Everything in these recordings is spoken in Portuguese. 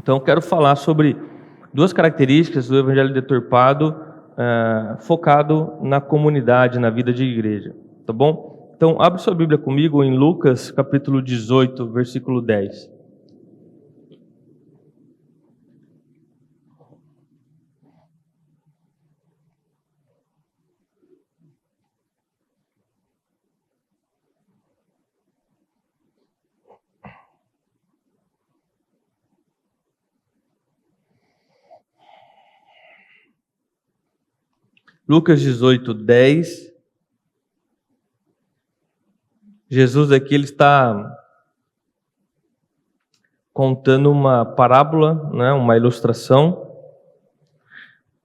Então, quero falar sobre duas características do evangelho deturpado, focado na comunidade, na vida de igreja, tá bom? Então, abre sua Bíblia comigo em Lucas, capítulo 18, versículo 10. Lucas 18, 10. Jesus aqui ele está contando uma parábola, né, uma ilustração,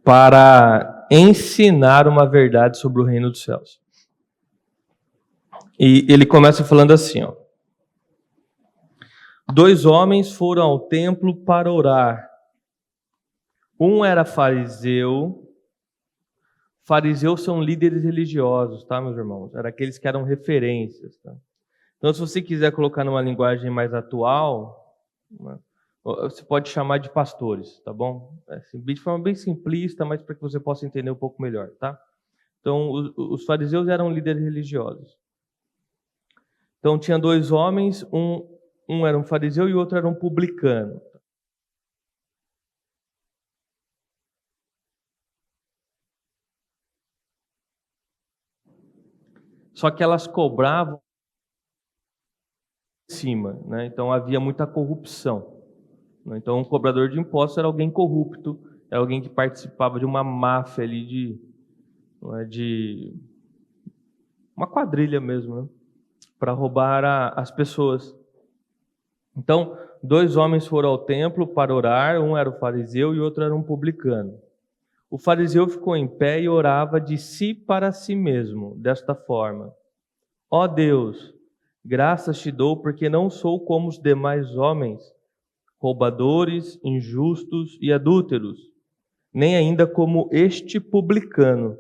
para ensinar uma verdade sobre o reino dos céus. E ele começa falando assim, ó. 2 homens foram ao templo para orar. Um era fariseu. Fariseus são líderes religiosos, tá, meus irmãos? Eram aqueles que eram referências, tá? Então, se você quiser colocar numa linguagem mais atual, né, você pode chamar de pastores, tá bom? De forma bem simplista, mas para que você possa entender um pouco melhor, tá? Então, os fariseus eram líderes religiosos. Então, tinha 2 homens, um era um fariseu e o outro era um publicano. Só que elas cobravam em cima, né? Então havia muita corrupção. Então um cobrador de impostos era alguém corrupto, era alguém que participava de uma máfia ali de uma quadrilha mesmo, né? Para roubar as pessoas. Então 2 homens foram ao templo para orar, um era o fariseu e o outro era um publicano. O fariseu ficou em pé e orava de si para si mesmo, desta forma: ó Deus, graças te dou porque não sou como os demais homens, roubadores, injustos e adúlteros, nem ainda como este publicano.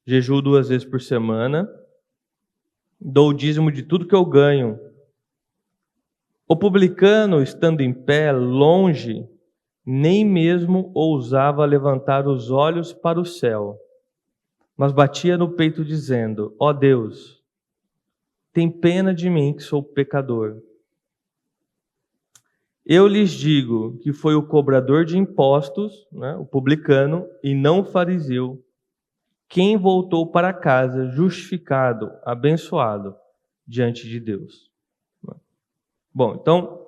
Jejuo 2 vezes por semana, dou o dízimo de tudo que eu ganho. O publicano, estando em pé, longe, nem mesmo ousava levantar os olhos para o céu, mas batia no peito dizendo: ó Deus, tem pena de mim que sou pecador. Eu lhes digo que foi o cobrador de impostos, né, o publicano, e não o fariseu, quem voltou para casa justificado, abençoado diante de Deus. Bom, então,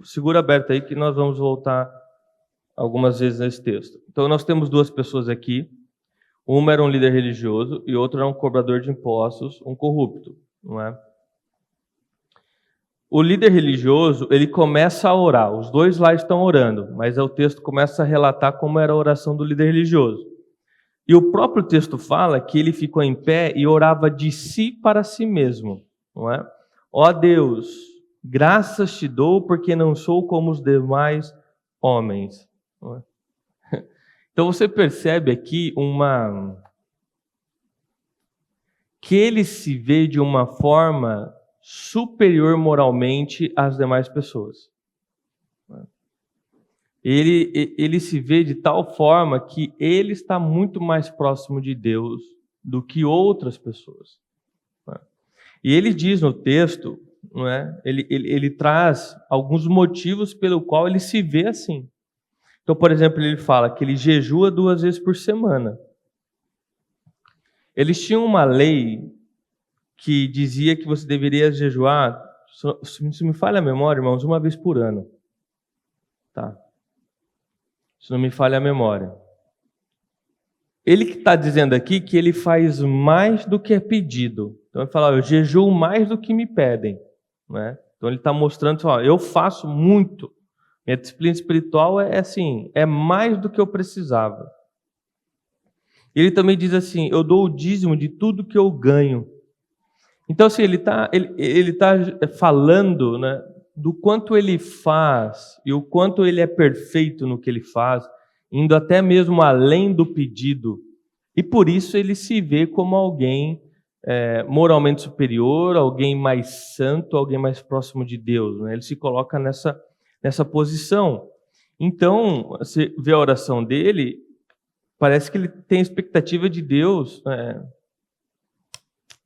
segura aberto aí que nós vamos voltar algumas vezes nesse texto. Então, nós temos 2 pessoas aqui. Uma era um líder religioso e outro era um cobrador de impostos, um corrupto, não é? O líder religioso, ele começa a orar. Os 2 lá estão orando, mas o texto começa a relatar como era a oração do líder religioso. E o próprio texto fala que ele ficou em pé e orava de si para si mesmo, não é? Ó Deus, graças te dou porque não sou como os demais homens. Não é? Então você percebe aqui que ele se vê de uma forma superior moralmente às demais pessoas. Ele se vê de tal forma que ele está muito mais próximo de Deus do que outras pessoas. E ele diz no texto, não é? Ele traz alguns motivos pelo qual ele se vê assim. Então, por exemplo, ele fala que ele jejua 2 vezes por semana. Eles tinham uma lei que dizia que você deveria jejuar, se me falha a memória, irmãos, 1 vez por ano. Tá? Se não me falha a memória. Ele que está dizendo aqui que ele faz mais do que é pedido. Então ele fala: eu jejuo mais do que me pedem. Né? Então ele está mostrando, eu faço muito. Minha disciplina espiritual é assim, é mais do que eu precisava. Ele também diz assim: eu dou o dízimo de tudo que eu ganho. Então, assim, ele tá falando, né, do quanto ele faz e o quanto ele é perfeito no que ele faz, indo até mesmo além do pedido. E por isso ele se vê como alguém moralmente superior, alguém mais santo, alguém mais próximo de Deus. Né? Ele se coloca nessa posição. Então, você vê a oração dele, parece que ele tem a expectativa de Deus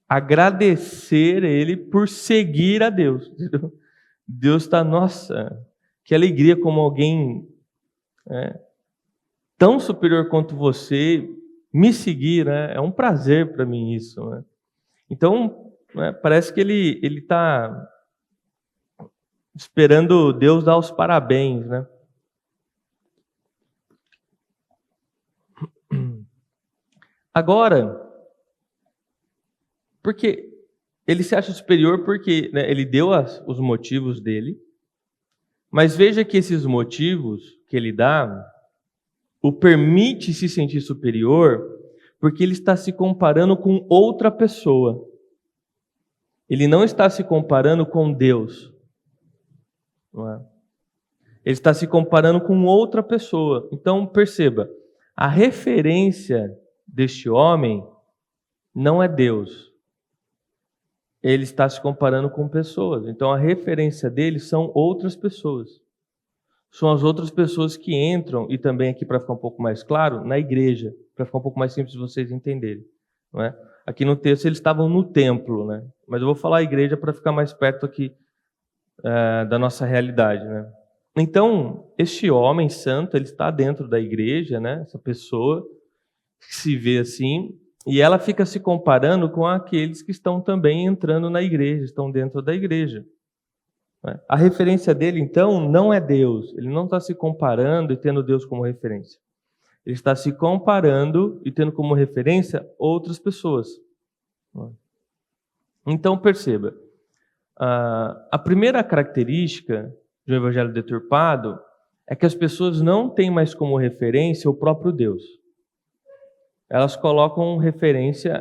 agradecer ele por seguir a Deus. Deus está, nossa, que alegria como alguém tão superior quanto você me seguir, né? É um prazer para mim isso, né? Então, parece que ele está esperando Deus dar os parabéns, né? Agora, porque ele se acha superior porque, né, ele deu os motivos dele, mas veja que esses motivos que ele dá o permite se sentir superior porque ele está se comparando com outra pessoa. Ele não está se comparando com Deus. Não é? Ele está se comparando com outra pessoa. Então, perceba, a referência deste homem não é Deus. Ele está se comparando com pessoas. Então, a referência dele são outras pessoas. São as outras pessoas que entram, e também aqui para ficar um pouco mais claro, na igreja, para ficar um pouco mais simples de vocês entenderem. Não é? Aqui no texto eles estavam no templo, né? Mas eu vou falar igreja para ficar mais perto aqui da nossa realidade, né? Então, este homem santo, ele está dentro da igreja, né? Essa pessoa que se vê assim, e ela fica se comparando com aqueles que estão também entrando na igreja, estão dentro da igreja. A referência dele, então, não é Deus. Ele não está se comparando e tendo Deus como referência. Ele está se comparando e tendo como referência outras pessoas. Então, perceba. A primeira característica de um evangelho deturpado é que as pessoas não têm mais como referência o próprio Deus. Elas colocam referência,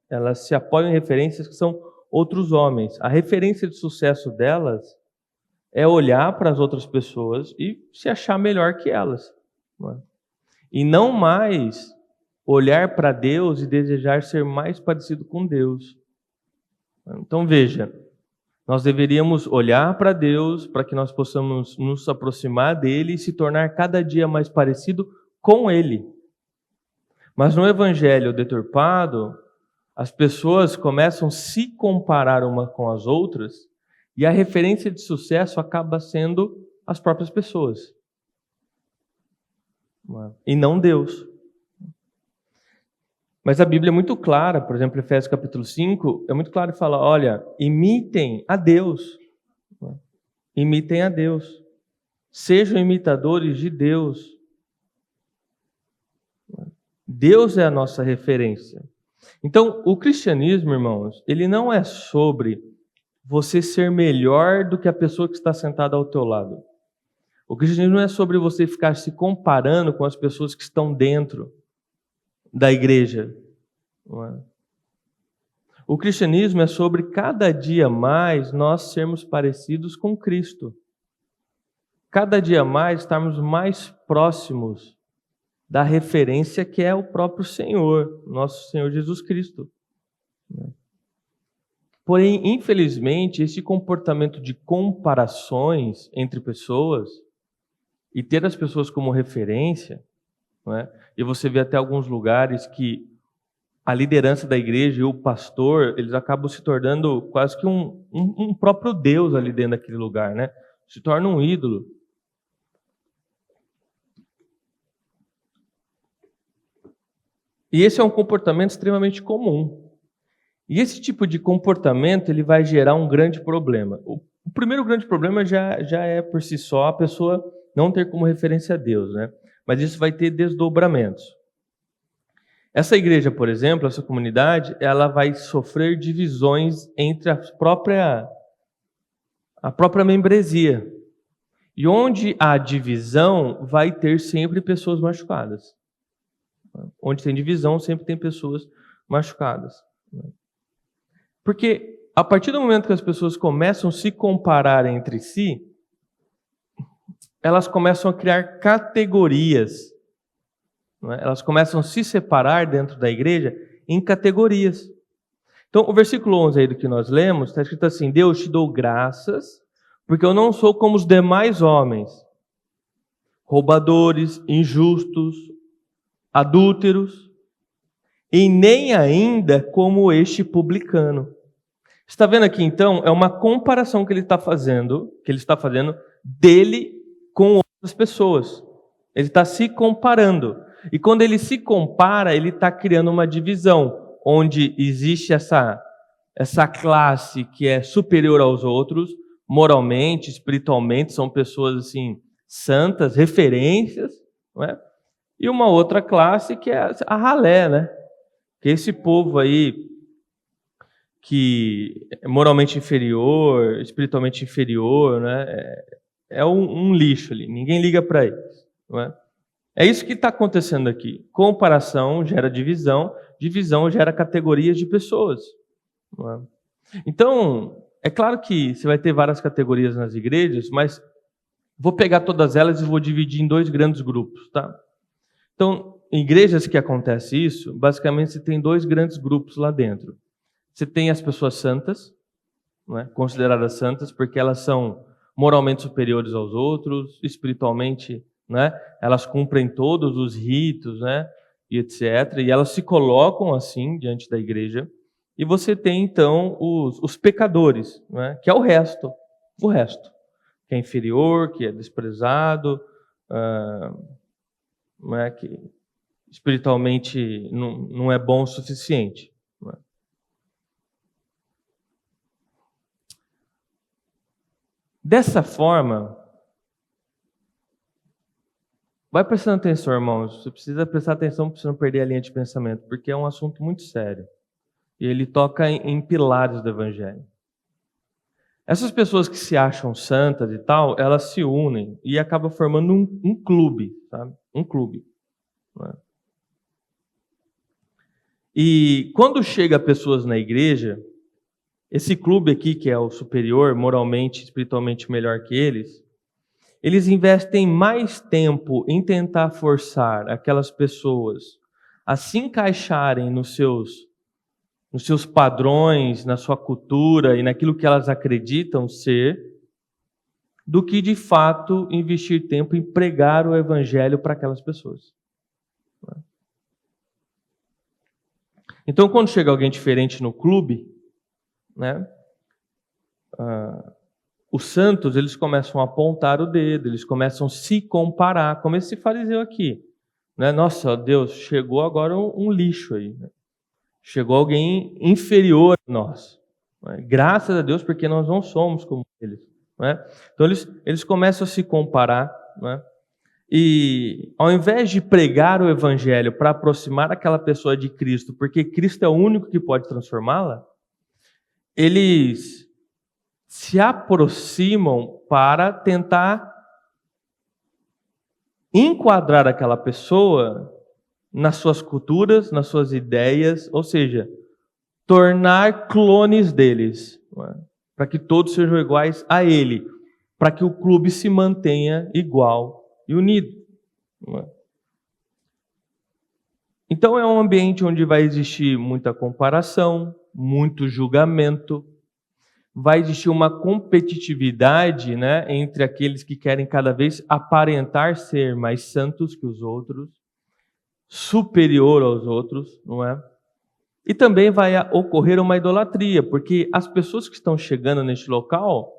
elas se apoiam em referências que são outros homens. A referência de sucesso delas é olhar para as outras pessoas e se achar melhor que elas. E não mais olhar para Deus e desejar ser mais parecido com Deus. Então veja, nós deveríamos olhar para Deus para que nós possamos nos aproximar dele e se tornar cada dia mais parecido com ele. Mas no evangelho deturpado, as pessoas começam a se comparar uma com as outras e a referência de sucesso acaba sendo as próprias pessoas. E não Deus. Mas a Bíblia é muito clara, por exemplo, Efésios capítulo 5, é muito claro e fala, olha, imitem a Deus. Imitem a Deus. Sejam imitadores de Deus. Deus é a nossa referência. Então, o cristianismo, irmãos, ele não é sobre você ser melhor do que a pessoa que está sentada ao teu lado. O cristianismo não é sobre você ficar se comparando com as pessoas que estão dentro da igreja. Não é? O cristianismo é sobre cada dia mais nós sermos parecidos com Cristo. Cada dia mais estarmos mais próximos da referência que é o próprio Senhor, nosso Senhor Jesus Cristo. Porém, infelizmente, esse comportamento de comparações entre pessoas e ter as pessoas como referência, não é? E você vê até alguns lugares que a liderança da igreja e o pastor, eles acabam se tornando quase que um próprio Deus ali dentro daquele lugar, né? Se torna um ídolo. E esse é um comportamento extremamente comum. E esse tipo de comportamento ele vai gerar um grande problema. O primeiro grande problema já é por si só a pessoa não ter como referência a Deus, né? Mas isso vai ter desdobramentos. Essa igreja, por exemplo, essa comunidade, ela vai sofrer divisões entre a própria membresia. E onde há divisão, vai ter sempre pessoas machucadas. Onde tem divisão, sempre tem pessoas machucadas. Porque a partir do momento que as pessoas começam a se comparar entre si, elas começam a criar categorias. Não é? Elas começam a se separar dentro da igreja em categorias. Então, o versículo 11 aí do que nós lemos, está escrito assim, Deus te dou graças, porque eu não sou como os demais homens. roubadores, injustos, adúlteros, e nem ainda como este publicano. Está vendo aqui, então, é uma comparação que ele está fazendo dele com outras pessoas. Ele está se comparando. E quando ele se compara, ele está criando uma divisão, onde existe essa classe que é superior aos outros, moralmente, espiritualmente, são pessoas assim santas, referências, não é? E uma outra classe que é a ralé, né? Que é esse povo aí que é moralmente inferior, espiritualmente inferior, né? É um lixo ali, ninguém liga para eles, não é? É isso que está acontecendo aqui. Comparação gera divisão, divisão gera categorias de pessoas, não é? Então, é claro que você vai ter várias categorias nas igrejas, mas vou pegar todas elas e vou dividir em 2 grandes grupos, tá? Então, em igrejas que acontece isso, basicamente você tem 2 grandes grupos lá dentro. Você tem as pessoas santas, não é? Consideradas santas, porque elas são moralmente superiores aos outros, espiritualmente, né? Elas cumprem todos os ritos, né? E etc. E elas se colocam assim diante da igreja. E você tem, então, os pecadores, né? Que é o resto, que é inferior, que é desprezado, não é? Que espiritualmente não é bom o suficiente. Não é? Dessa forma, vai prestando atenção, irmãos. Você precisa prestar atenção para você não perder a linha de pensamento, porque é um assunto muito sério. E ele toca em pilares do Evangelho. Essas pessoas que se acham santas e tal, elas se unem e acabam formando um clube, sabe? Um clube. Não é? E quando chega pessoas na igreja, esse clube aqui, que é o superior, moralmente, espiritualmente melhor que eles investem mais tempo em tentar forçar aquelas pessoas a se encaixarem nos seus padrões, na sua cultura e naquilo que elas acreditam ser, do que de fato investir tempo em pregar o evangelho para aquelas pessoas. Então, quando chega alguém diferente no clube, né, os santos, eles começam a apontar o dedo, eles começam a se comparar, como esse fariseu aqui. Né? Nossa, Deus, chegou agora um lixo aí. Né? Chegou alguém inferior a nós. Né? Graças a Deus, porque nós não somos como eles. Né? Então, eles começam a se comparar. Né? E ao invés de pregar o evangelho para aproximar aquela pessoa de Cristo, porque Cristo é o único que pode transformá-la, eles se aproximam para tentar enquadrar aquela pessoa nas suas culturas, nas suas ideias, ou seja, tornar clones deles, para que todos sejam iguais a ele, para que o clube se mantenha igual e unido. Então é um ambiente onde vai existir muita comparação, muito julgamento, vai existir uma competitividade, né, entre aqueles que querem cada vez aparentar ser mais santos que os outros, superior aos outros, não é? E também vai ocorrer uma idolatria, porque as pessoas que estão chegando neste local,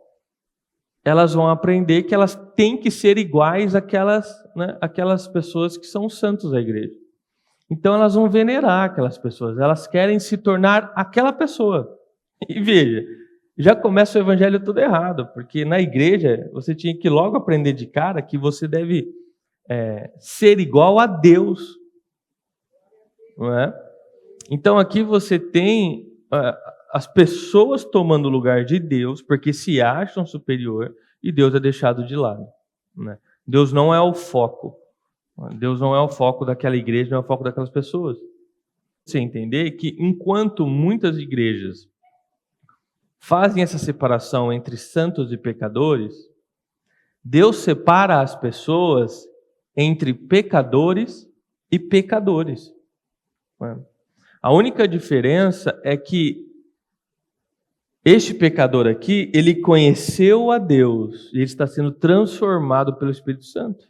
elas vão aprender que elas têm que ser iguais àquelas pessoas que são santos da igreja. Então elas vão venerar aquelas pessoas, elas querem se tornar aquela pessoa. E veja, já começa o evangelho tudo errado, porque na igreja você tinha que logo aprender de cara que você deve ser igual a Deus. Não é? Então aqui você tem as pessoas tomando o lugar de Deus, porque se acham superior, e Deus é deixado de lado. Né? Deus não é o foco. Deus não é o foco daquela igreja, não é o foco daquelas pessoas. Você entender que enquanto muitas igrejas fazem essa separação entre santos e pecadores, Deus separa as pessoas entre pecadores e pecadores. A única diferença é que este pecador aqui, ele conheceu a Deus e ele está sendo transformado pelo Espírito Santo.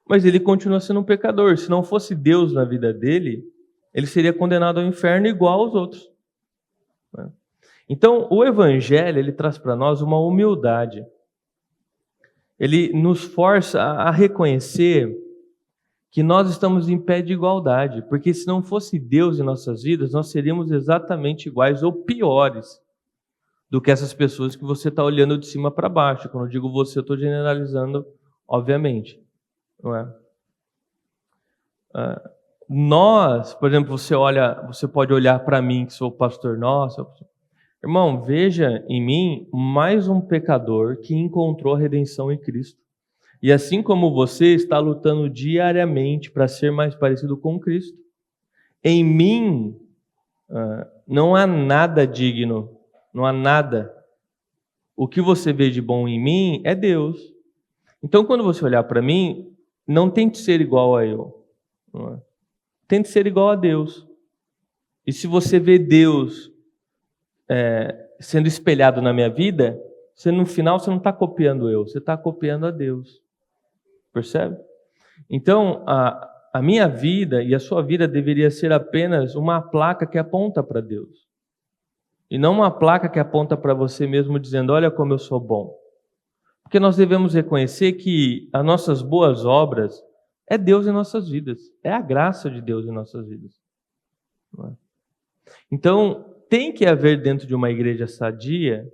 mas ele continua sendo um pecador. Se não fosse Deus na vida dele, ele seria condenado ao inferno igual aos outros. Então, o Evangelho, ele traz para nós uma humildade. Ele nos força a reconhecer que nós estamos em pé de igualdade, porque se não fosse Deus em nossas vidas, nós seríamos exatamente iguais ou piores do que essas pessoas que você está olhando de cima para baixo. Quando eu digo você, eu estou generalizando, obviamente. Não é? Nós, por exemplo, você pode olhar para mim, que sou pastor, nossa, irmão, veja em mim mais um pecador que encontrou a redenção em Cristo. E assim como você está lutando diariamente para ser mais parecido com Cristo, em mim não há nada digno, não há nada. O que você vê de bom em mim é Deus. Então, quando você olhar para mim, não tente ser igual a eu. Não é? Tente ser igual a Deus. E se você vê Deus sendo espelhado na minha vida, no final você não está copiando eu, você está copiando a Deus. Percebe? Então, a minha vida e a sua vida deveria ser apenas uma placa que aponta para Deus. E não uma placa que aponta para você mesmo dizendo, olha como eu sou bom. Porque nós devemos reconhecer que as nossas boas obras é Deus em nossas vidas. É a graça de Deus em nossas vidas. Não é? Então, tem que haver dentro de uma igreja sadia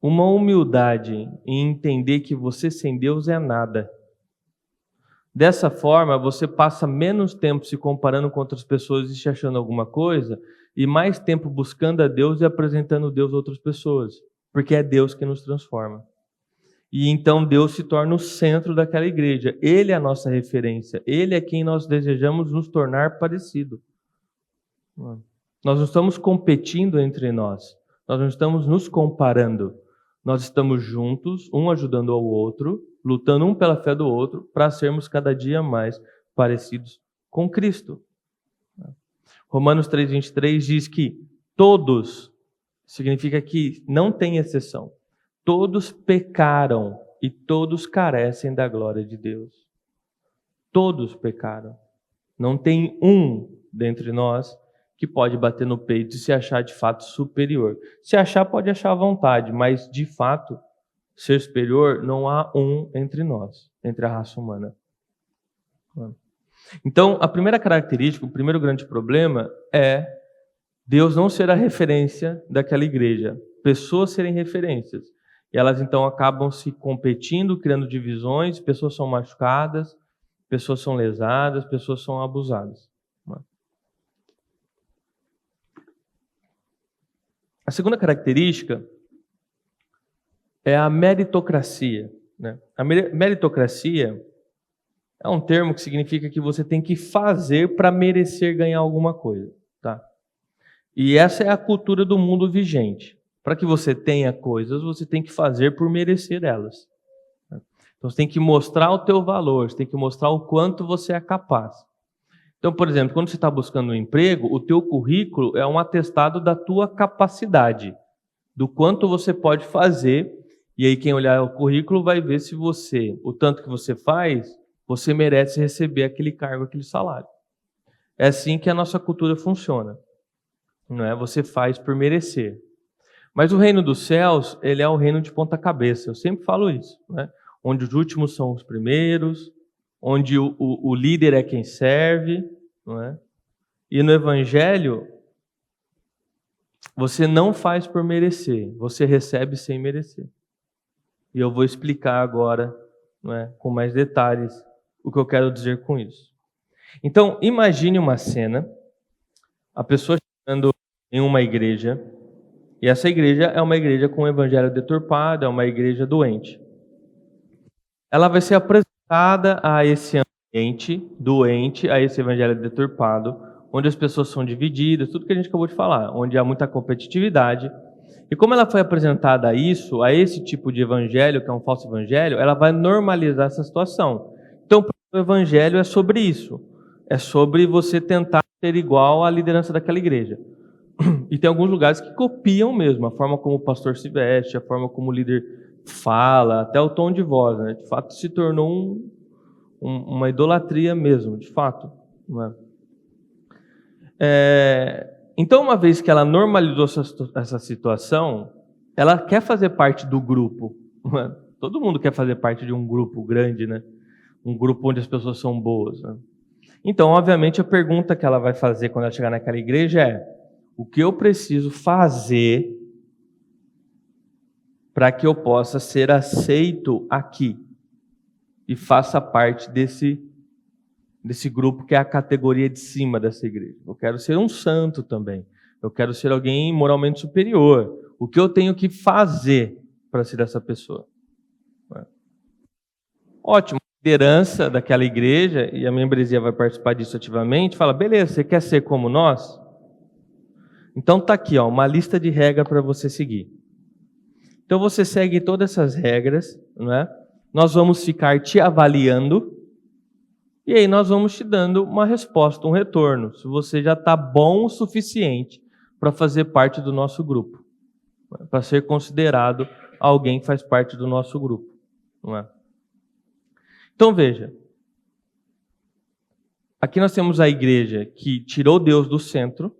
uma humildade em entender que você sem Deus é nada. Dessa forma, você passa menos tempo se comparando com outras pessoas e se achando alguma coisa, e mais tempo buscando a Deus e apresentando Deus a outras pessoas, porque é Deus que nos transforma. E então Deus se torna o centro daquela igreja. Ele é a nossa referência, Ele é quem nós desejamos nos tornar parecido. Nós não estamos competindo entre nós não estamos nos comparando. Nós estamos juntos, um ajudando ao outro, lutando um pela fé do outro, para sermos cada dia mais parecidos com Cristo. Romanos 3,23 diz que todos, significa que não tem exceção, todos pecaram e todos carecem da glória de Deus. Todos pecaram. Não tem um dentre nós que pode bater no peito e se achar de fato superior. Se achar, pode achar à vontade, mas de fato, ser superior, não há um entre nós, entre a raça humana. Então, a primeira característica, o primeiro grande problema é Deus não ser a referência daquela igreja, pessoas serem referências. E elas então acabam se competindo, criando divisões, pessoas são machucadas, pessoas são lesadas, pessoas são abusadas. A segunda característica é a meritocracia. A meritocracia é um termo que significa que você tem que fazer para merecer ganhar alguma coisa. Tá? E essa é a cultura do mundo vigente. Para que você tenha coisas, você tem que fazer por merecer elas. Então você tem que mostrar o teu valor, você tem que mostrar o quanto você é capaz. Então, por exemplo, quando você está buscando um emprego, o teu currículo é um atestado da tua capacidade, do quanto você pode fazer. E aí quem olhar o currículo vai ver se o tanto que você faz, você merece receber aquele cargo, aquele salário. É assim que a nossa cultura funciona. Não é? Você faz por merecer. Mas o reino dos céus, ele é o reino de ponta cabeça. Eu sempre falo isso, né? Onde os últimos são os primeiros, onde o líder é quem serve, não é? E no Evangelho, você não faz por merecer, você recebe sem merecer. E eu vou explicar agora, não é, com mais detalhes, o que eu quero dizer com isso. Então, imagine uma cena, a pessoa chegando em uma igreja, e essa igreja é uma igreja com o evangelho deturpado, é uma igreja doente. Ela vai ser apresentada a esse ambiente doente, a esse evangelho deturpado, onde as pessoas são divididas, tudo que a gente acabou de falar, onde há muita competitividade. E como ela foi apresentada a isso, a esse tipo de evangelho, que é um falso evangelho, ela vai normalizar essa situação. Então, o evangelho é sobre isso. É sobre você tentar ser igual à liderança daquela igreja. E tem alguns lugares que copiam mesmo, a forma como o pastor se veste, a forma como o líder fala, até o tom de voz, né? De fato, se tornou uma idolatria mesmo, de fato. Não é? Então, uma vez que ela normalizou essa situação, ela quer fazer parte do grupo. Não é? Todo mundo quer fazer parte de um grupo grande, né? Um grupo onde as pessoas são boas. Né? Então, obviamente, a pergunta que ela vai fazer quando ela chegar naquela igreja é: o que eu preciso fazer para que eu possa ser aceito aqui e faça parte desse grupo que é a categoria de cima dessa igreja? Eu quero ser um santo também. Eu quero ser alguém moralmente superior. O que eu tenho que fazer para ser essa pessoa? Ótimo. A liderança daquela igreja, e a membresia vai participar disso ativamente, fala: beleza, você quer ser como nós? Então tá aqui, uma lista de regras para você seguir. Então você segue todas essas regras, não é? Nós vamos ficar te avaliando e aí nós vamos te dando uma resposta, um retorno, se você já está bom o suficiente para fazer parte do nosso grupo, para ser considerado alguém que faz parte do nosso grupo, não é? Então veja, aqui nós temos a igreja que tirou Deus do centro,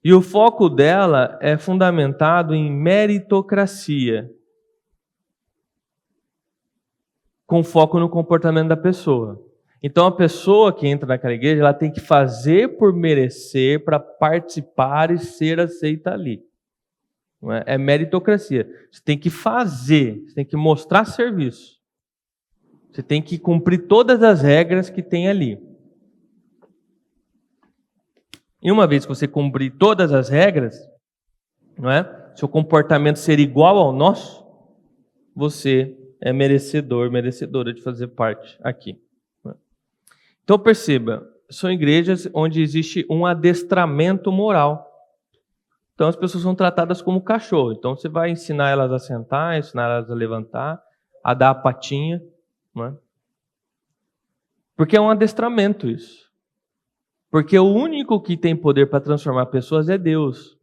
e o foco dela é fundamentado em meritocracia, com foco no comportamento da pessoa. Então a pessoa que entra naquela igreja, ela tem que fazer por merecer, para participar e ser aceita ali. Não é? É meritocracia. Você tem que fazer, você tem que mostrar serviço. Você tem que cumprir todas as regras que tem ali. E uma vez que você cumprir todas as regras, não é? Seu comportamento ser igual ao nosso, você é merecedor, merecedora de fazer parte aqui. Então perceba, são igrejas onde existe um adestramento moral. Então as pessoas são tratadas como cachorro. Então você vai ensinar elas a sentar, ensinar elas a levantar, a dar a patinha, não é? Porque é um adestramento isso. Porque o único que tem poder para transformar pessoas é Deus.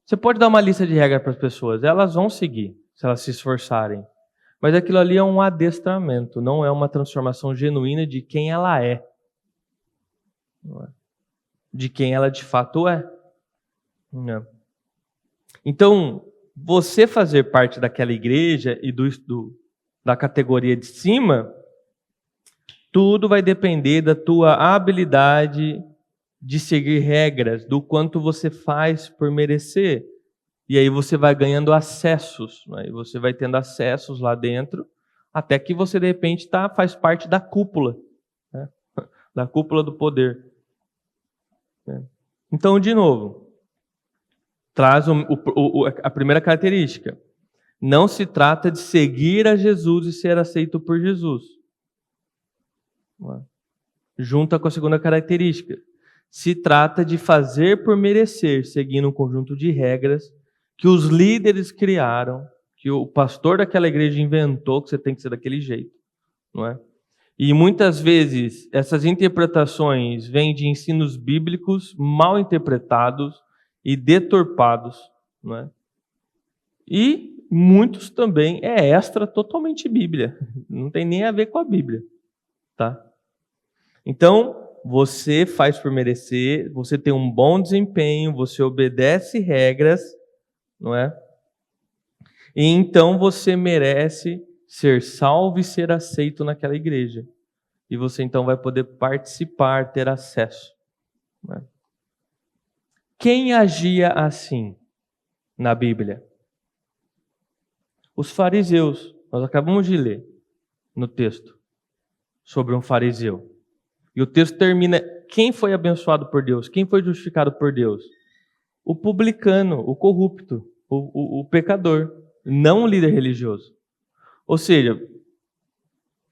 Você pode dar uma lista de regras para as pessoas, elas vão seguir, se elas se esforçarem. Mas aquilo ali é um adestramento, não é uma transformação genuína de quem ela é. De quem ela de fato é. Então, você fazer parte daquela igreja e da categoria de cima, tudo vai depender da tua habilidade de seguir regras, do quanto você faz por merecer. E aí você vai ganhando acessos, né? E você vai tendo acessos lá dentro, até que você de repente faz parte da cúpula, né? Da cúpula do poder. Então, de novo, traz a primeira característica. Não se trata de seguir a Jesus e ser aceito por Jesus. Junta com a segunda característica. Se trata de fazer por merecer, seguindo um conjunto de regras que os líderes criaram, que o pastor daquela igreja inventou, que você tem que ser daquele jeito, não é? E muitas vezes essas interpretações vêm de ensinos bíblicos mal interpretados e deturpados, não é? E muitos também é extra totalmente Bíblia, não tem nem a ver com a Bíblia, tá? Então, você faz por merecer, você tem um bom desempenho, você obedece regras, não é? E então você merece ser salvo e ser aceito naquela igreja. E você então vai poder participar, ter acesso. Não é? Quem agia assim na Bíblia? Os fariseus. Nós acabamos de ler no texto sobre um fariseu. E o texto termina: quem foi abençoado por Deus? Quem foi justificado por Deus? O publicano, o corrupto, o pecador, não o líder religioso. Ou seja,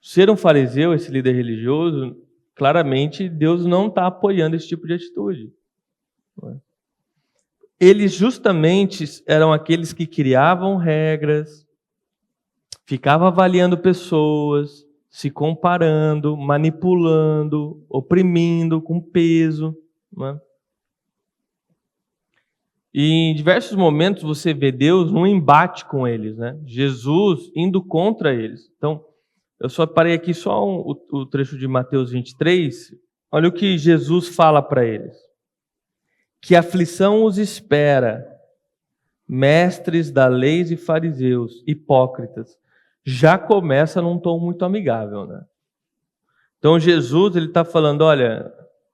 ser um fariseu, esse líder religioso, claramente Deus não está apoiando esse tipo de atitude. Eles justamente eram aqueles que criavam regras, ficavam avaliando pessoas, se comparando, manipulando, oprimindo com peso. Né? E em diversos momentos você vê Deus num embate com eles, né? Jesus indo contra eles. Então, Eu só parei aqui só o trecho de Mateus 23. Olha o que Jesus fala para eles. Que aflição os espera, mestres da lei e fariseus, hipócritas. Já começa num tom muito amigável, né? Então Jesus, ele está falando, olha,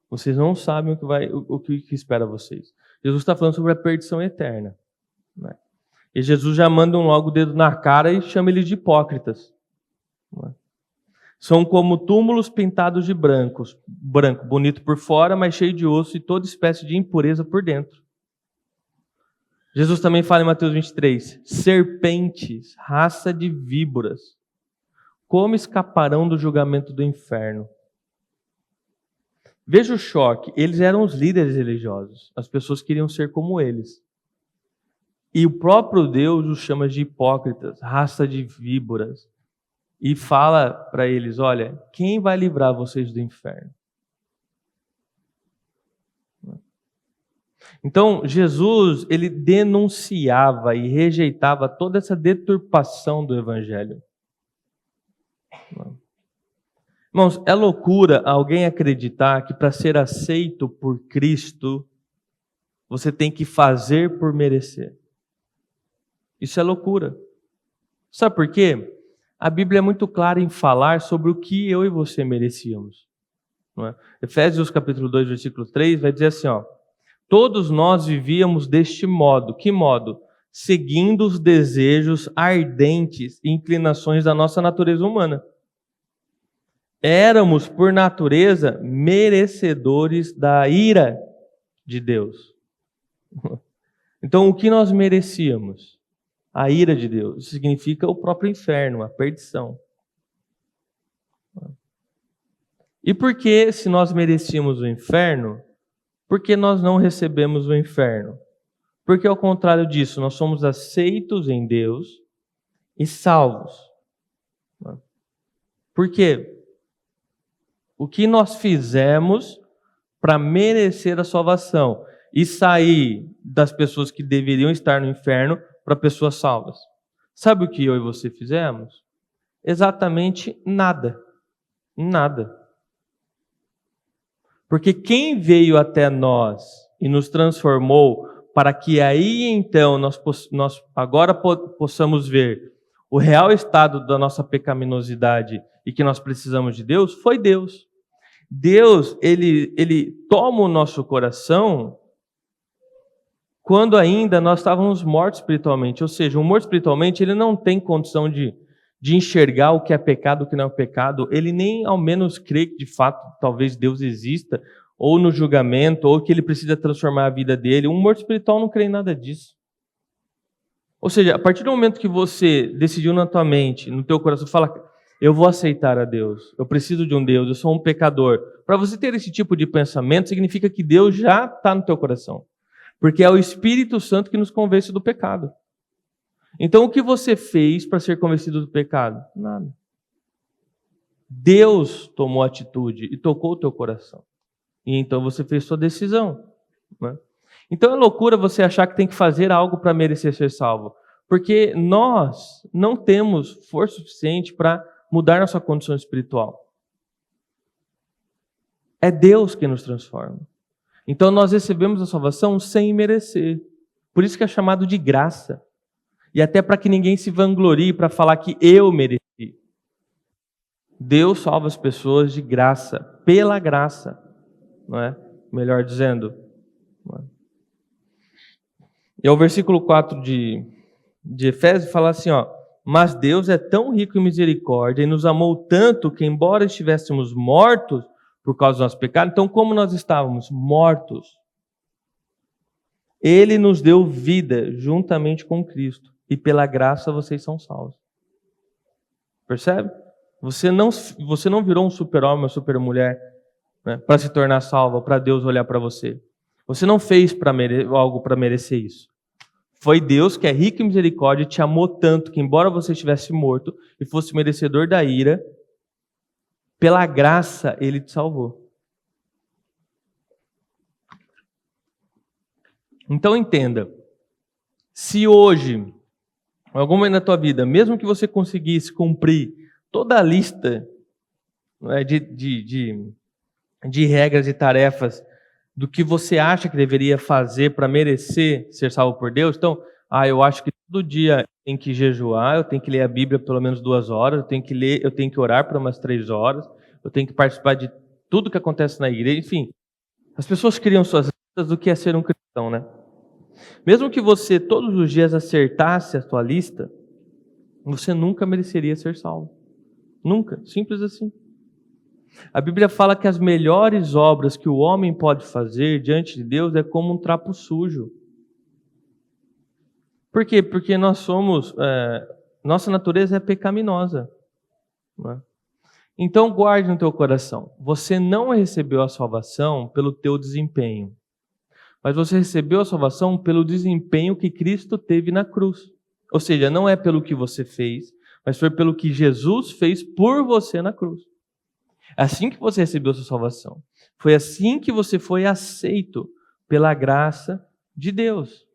vocês não sabem o que espera vocês. Jesus está falando sobre a perdição eterna, né? E Jesus já manda logo o dedo na cara e chama eles de hipócritas. São como túmulos pintados de branco, bonito por fora, mas cheio de osso e toda espécie de impureza por dentro. Jesus também fala em Mateus 23, serpentes, raça de víboras, como escaparão do julgamento do inferno? Veja o choque, eles eram os líderes religiosos, as pessoas queriam ser como eles. E o próprio Deus os chama de hipócritas, raça de víboras. E fala para eles, olha, quem vai livrar vocês do inferno? Então, Jesus, ele denunciava e rejeitava toda essa deturpação do evangelho. Irmãos, é loucura alguém acreditar que para ser aceito por Cristo, você tem que fazer por merecer. Isso é loucura. Sabe por quê? A Bíblia é muito clara em falar sobre o que eu e você merecíamos. Não é? Efésios capítulo 2, versículo 3, vai dizer assim, ó, todos nós vivíamos deste modo. Que modo? Seguindo os desejos ardentes e inclinações da nossa natureza humana. Éramos, por natureza, merecedores da ira de Deus. Então, o que nós merecíamos? A ira de Deus. Isso significa o próprio inferno, a perdição. E por que, se nós merecíamos o inferno, por que nós não recebemos o inferno? Porque, ao contrário disso, nós somos aceitos em Deus e salvos. Por quê? O que nós fizemos para merecer a salvação e sair das pessoas que deveriam estar no inferno para pessoas salvas? Sabe o que eu e você fizemos? Exatamente nada. Nada. Porque quem veio até nós e nos transformou para que aí então nós agora possamos ver o real estado da nossa pecaminosidade e que nós precisamos de Deus, foi Deus. Deus, ele toma o nosso coração quando ainda nós estávamos mortos espiritualmente. Ou seja, o morto espiritualmente, ele não tem condição de enxergar o que é pecado, o que não é pecado. Ele nem ao menos crê que de fato talvez Deus exista, ou no julgamento, ou que ele precisa transformar a vida dele. Um morto espiritual não crê em nada disso. Ou seja, a partir do momento que você decidiu na tua mente, no teu coração, fala, eu vou aceitar a Deus, eu preciso de um Deus, eu sou um pecador. Para você ter esse tipo de pensamento, significa que Deus já está no teu coração. Porque é o Espírito Santo que nos convence do pecado. Então, o que você fez para ser convencido do pecado? Nada. Deus tomou atitude e tocou o teu coração. E então você fez sua decisão, né? Então é loucura você achar que tem que fazer algo para merecer ser salvo. Porque nós não temos força suficiente para mudar nossa condição espiritual. É Deus que nos transforma. Então nós recebemos a salvação sem merecer. Por isso que é chamado de graça. E até para que ninguém se vanglorie para falar que eu mereci. Deus salva as pessoas de graça, pela graça, não é? Melhor dizendo. Não é? E o versículo 4 de Efésios fala assim, ó, mas Deus é tão rico em misericórdia e nos amou tanto que, embora estivéssemos mortos por causa do nosso pecado, então como nós estávamos mortos, Ele nos deu vida juntamente com Cristo. E pela graça vocês são salvos. Percebe? Você não virou um super-homem ou super-mulher, né, para se tornar salvo, para Deus olhar para você. Você não fez algo para merecer isso. Foi Deus que é rico em misericórdia e te amou tanto que, embora você estivesse morto e fosse merecedor da ira, pela graça Ele te salvou. Então entenda, se hoje, em algum momento da tua vida, mesmo que você conseguisse cumprir toda a lista, não é, de regras e tarefas do que você acha que deveria fazer para merecer ser salvo por Deus. Então, eu acho que todo dia eu tenho que jejuar, eu tenho que ler a Bíblia pelo menos 2 horas, eu tenho que orar por umas 3 horas, eu tenho que participar de tudo que acontece na igreja. Enfim, as pessoas criam suas listas do que é ser um cristão, né? Mesmo que você todos os dias acertasse a sua lista, você nunca mereceria ser salvo. Nunca, simples assim. A Bíblia fala que as melhores obras que o homem pode fazer diante de Deus é como um trapo sujo. Por quê? Porque nossa natureza é pecaminosa. Não é? Então guarde no teu coração, você não recebeu a salvação pelo teu desempenho, mas você recebeu a salvação pelo desempenho que Cristo teve na cruz. Ou seja, não é pelo que você fez, mas foi pelo que Jesus fez por você na cruz. É assim que você recebeu a sua salvação. Foi assim que você foi aceito pela graça de Deus.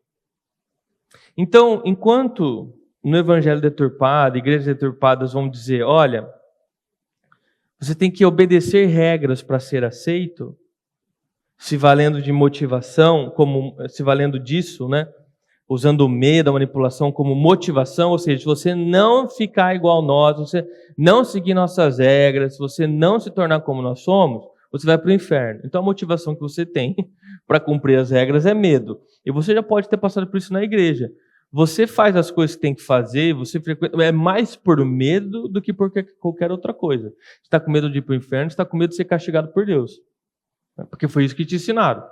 Então, enquanto no evangelho deturpado, igrejas deturpadas vão dizer, olha, você tem que obedecer regras para ser aceito, se valendo de motivação, se valendo disso, né? Usando o medo, a manipulação como motivação, ou seja, se você não ficar igual nós, você não seguir nossas regras, se você não se tornar como nós somos, você vai para o inferno. Então a motivação que você tem para cumprir as regras é medo. E você já pode ter passado por isso na igreja. Você faz as coisas que tem que fazer, é mais por medo do que por qualquer outra coisa. Você está com medo de ir para o inferno, você está com medo de ser castigado por Deus. Porque foi isso que te ensinaram.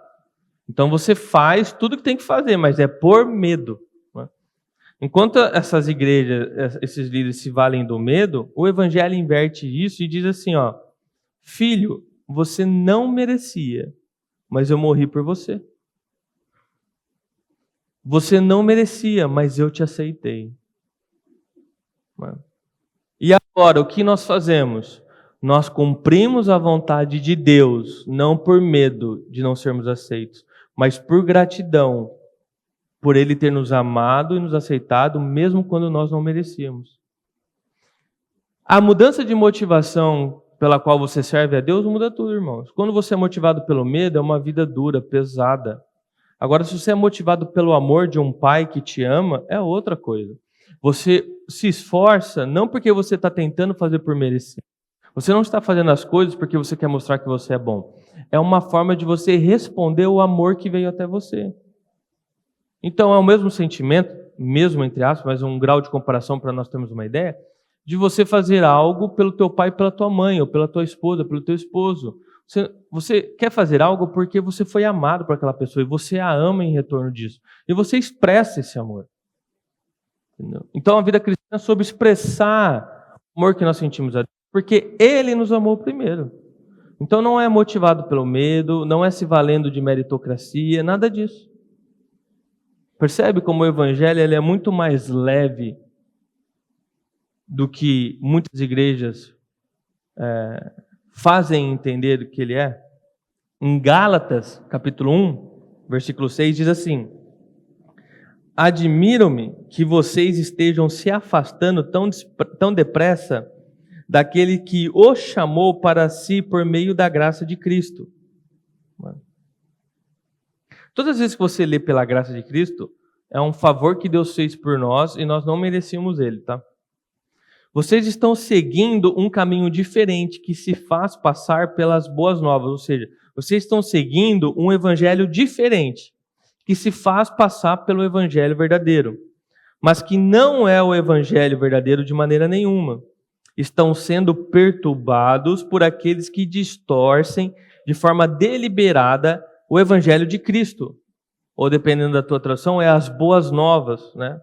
Então você faz tudo que tem que fazer, mas é por medo. Né? Enquanto essas igrejas, esses líderes se valem do medo, o evangelho inverte isso e diz assim, filho, você não merecia, mas eu morri por você. Você não merecia, mas eu te aceitei. E agora, o que nós fazemos? Nós cumprimos a vontade de Deus, não por medo de não sermos aceitos, mas por gratidão, por Ele ter nos amado e nos aceitado, mesmo quando nós não merecíamos. A mudança de motivação pela qual você serve a Deus muda tudo, irmãos. Quando você é motivado pelo medo, é uma vida dura, pesada. Agora, se você é motivado pelo amor de um pai que te ama, é outra coisa. Você se esforça não porque você está tentando fazer por merecer. Você não está fazendo as coisas porque você quer mostrar que você é bom. É uma forma de você responder o amor que veio até você. Então é o mesmo sentimento, mesmo entre aspas, mas um grau de comparação para nós termos uma ideia, de você fazer algo pelo teu pai, pela tua mãe, ou pela tua esposa, pelo teu esposo. Você quer fazer algo porque você foi amado por aquela pessoa e você a ama em retorno disso. E você expressa esse amor. Entendeu? Então a vida cristã é sobre expressar o amor que nós sentimos a Deus, porque Ele nos amou primeiro. Então não é motivado pelo medo, não é se valendo de meritocracia, nada disso. Percebe como o evangelho ele é muito mais leve do que muitas igrejas fazem entender que ele é? Em Gálatas, capítulo 1, versículo 6, diz assim: admiro-me que vocês estejam se afastando tão depressa daquele que o chamou para si por meio da graça de Cristo. Todas as vezes que você lê pela graça de Cristo, é um favor que Deus fez por nós e nós não merecíamos ele, tá? Vocês estão seguindo um caminho diferente que se faz passar pelas boas novas, ou seja, vocês estão seguindo um evangelho diferente que se faz passar pelo evangelho verdadeiro, mas que não é o evangelho verdadeiro de maneira nenhuma. Estão sendo perturbados por aqueles que distorcem de forma deliberada o evangelho de Cristo. Ou dependendo da tua tradução, é as boas novas, né?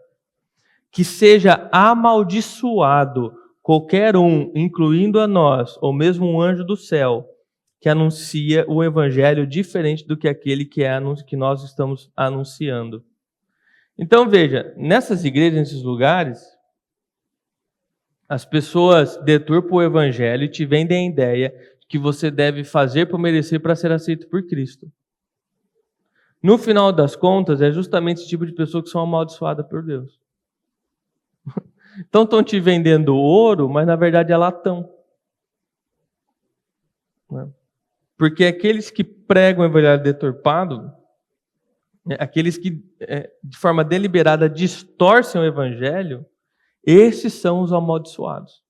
Que seja amaldiçoado qualquer um, incluindo a nós, ou mesmo um anjo do céu, que anuncia o evangelho diferente do que aquele que nós estamos anunciando. Então veja, nessas igrejas, nesses lugares, as pessoas deturpam o evangelho e te vendem a ideia que você deve fazer por merecer para ser aceito por Cristo. No final das contas, é justamente esse tipo de pessoa que são amaldiçoadas por Deus. Então estão te vendendo ouro, mas na verdade é latão. Porque aqueles que pregam o evangelho deturpado, aqueles que de forma deliberada distorcem o evangelho, esses são os amaldiçoados.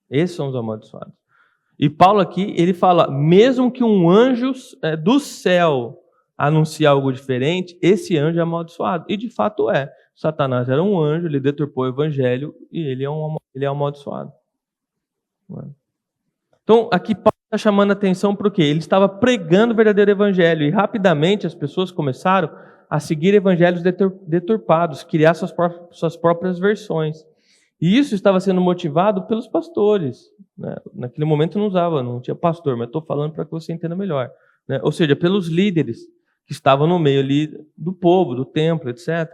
Esses são os amaldiçoados. E Paulo aqui, ele fala, mesmo que um anjo do céu anuncie algo diferente, esse anjo é amaldiçoado. E de fato é. Satanás era um anjo, ele deturpou o evangelho e ele é amaldiçoado. Então, aqui Paulo está chamando a atenção para o quê? Ele estava pregando o verdadeiro evangelho e rapidamente as pessoas começaram a seguir evangelhos deturpados, criar suas próprias versões. E isso estava sendo motivado pelos pastores. Naquele momento não tinha pastor, mas estou falando para que você entenda melhor. Ou seja, pelos líderes que estavam no meio ali do povo, do templo, etc.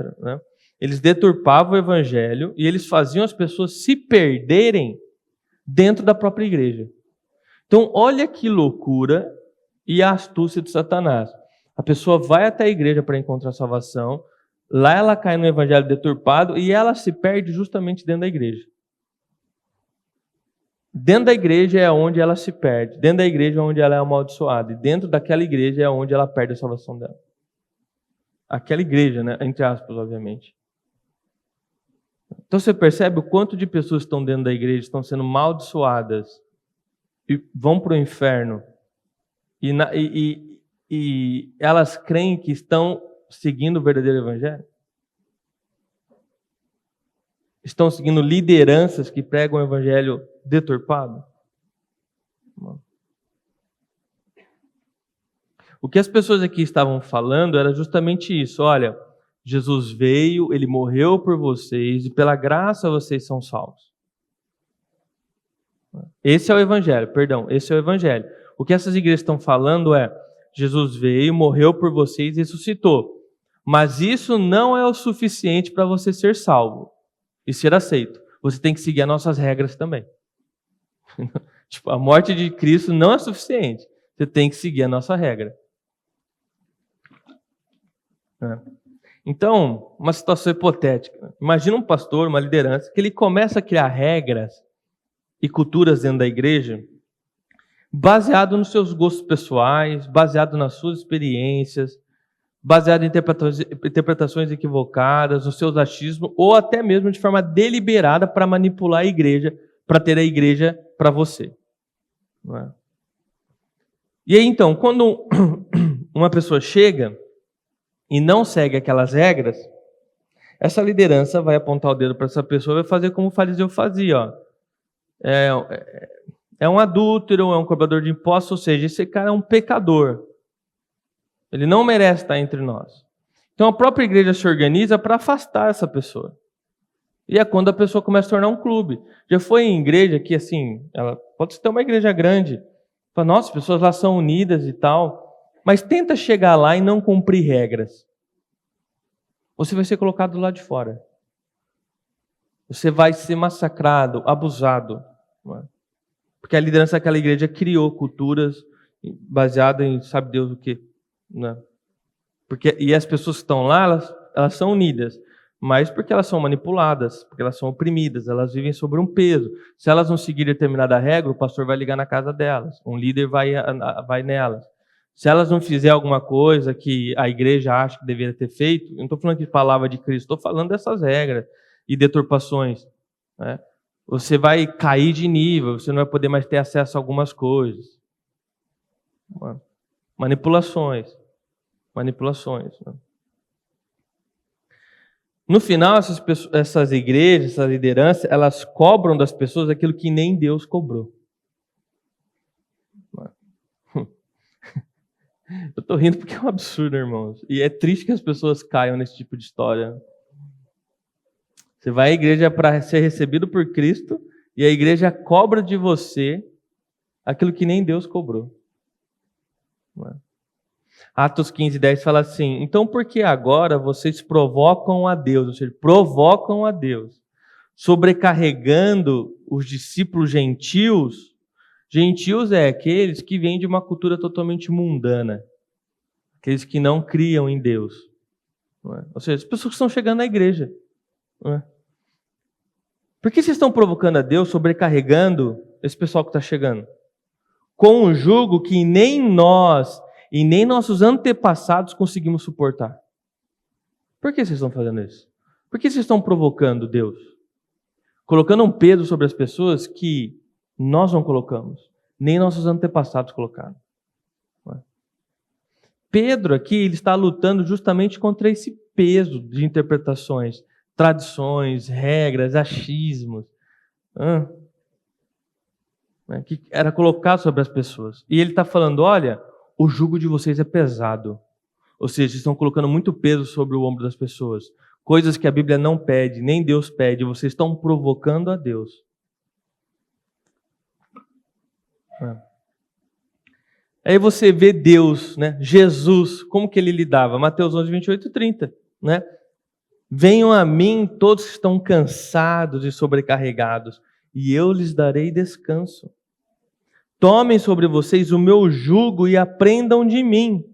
Eles deturpavam o evangelho e eles faziam as pessoas se perderem dentro da própria igreja. Então, olha que loucura e a astúcia de Satanás. A pessoa vai até a igreja para encontrar salvação, lá ela cai no evangelho deturpado e ela se perde justamente dentro da igreja. Dentro da igreja é onde ela se perde. Dentro da igreja é onde ela é amaldiçoada. E dentro daquela igreja é onde ela perde a salvação dela. Aquela igreja, entre aspas, obviamente. Então você percebe o quanto de pessoas que estão dentro da igreja estão sendo amaldiçoadas e vão para o inferno. E elas creem que estão seguindo o verdadeiro evangelho? Estão seguindo lideranças que pregam o evangelho deturpado? O que as pessoas aqui estavam falando era justamente isso. Olha, Jesus veio, ele morreu por vocês e pela graça vocês são salvos. Esse é o evangelho, esse é o evangelho. O que essas igrejas estão falando é: Jesus veio, morreu por vocês e ressuscitou. Mas isso não é o suficiente para você ser salvo e ser aceito. Você tem que seguir as nossas regras também. Tipo, a morte de Cristo não é suficiente. Você tem que seguir a nossa regra. Então, uma situação hipotética. Imagina um pastor, uma liderança, que ele começa a criar regras e culturas dentro da igreja baseado nos seus gostos pessoais, baseado nas suas experiências, baseado em interpretações equivocadas, nos seus achismos, ou até mesmo de forma deliberada para manipular a igreja, para ter a igreja para você. Não é? E aí, então, quando uma pessoa chega e não segue aquelas regras, essa liderança vai apontar o dedo para essa pessoa e vai fazer como o fariseu fazia. Ó. É um adúltero, é um cobrador de impostos, ou seja, esse cara é um pecador. Ele não merece estar entre nós. Então a própria igreja se organiza para afastar essa pessoa. E é quando a pessoa começa a tornar um clube. Já foi em igreja que, assim, ela pode ter uma igreja grande. Fala, nossa, as pessoas lá são unidas e tal. Mas tenta chegar lá e não cumprir regras. Você vai ser colocado do lado de fora. Você vai ser massacrado, abusado. Porque a liderança daquela igreja criou culturas baseadas em sabe Deus o quê. E as pessoas que estão lá, elas são unidas. Mas porque elas são manipuladas, porque elas são oprimidas, elas vivem sobre um peso. Se elas não seguirem determinada regra, o pastor vai ligar na casa delas. Um líder vai nelas. Se elas não fizerem alguma coisa que a igreja acha que deveria ter feito, eu não estou falando de palavra de Cristo, estou falando dessas regras e deturpações. Né? Você vai cair de nível, você não vai poder mais ter acesso a algumas coisas. Manipulações. Né? No final, essas igrejas, essas lideranças, elas cobram das pessoas aquilo que nem Deus cobrou. Eu estou rindo porque é um absurdo, irmãos. E é triste que as pessoas caiam nesse tipo de história. Você vai à igreja para ser recebido por Cristo e a igreja cobra de você aquilo que nem Deus cobrou. Atos 15:10 fala assim: então por que agora vocês provocam a Deus, ou seja, provocam a Deus, sobrecarregando os discípulos gentios? Gentios é aqueles que vêm de uma cultura totalmente mundana, aqueles que não criam em Deus. Não é? Ou seja, as pessoas que estão chegando à igreja. Não é? Por que vocês estão provocando a Deus, sobrecarregando esse pessoal que está chegando? Com um jugo que nem nós e nem nossos antepassados conseguimos suportar. Por que vocês estão fazendo isso? Por que vocês estão provocando Deus? Colocando um peso sobre as pessoas que nós não colocamos, nem nossos antepassados colocaram. Pedro aqui, ele está lutando justamente contra esse peso de interpretações, tradições, regras, achismos, que era colocado sobre as pessoas. E ele está falando, olha, o jugo de vocês é pesado. Ou seja, vocês estão colocando muito peso sobre o ombro das pessoas. Coisas que a Bíblia não pede, nem Deus pede, vocês estão provocando a Deus. Aí você vê Deus, né? Jesus, como que ele lidava? Mateus 11, 28 e 30. Né? Venham a mim todos que estão cansados e sobrecarregados, e eu lhes darei descanso. Tomem sobre vocês o meu jugo e aprendam de mim,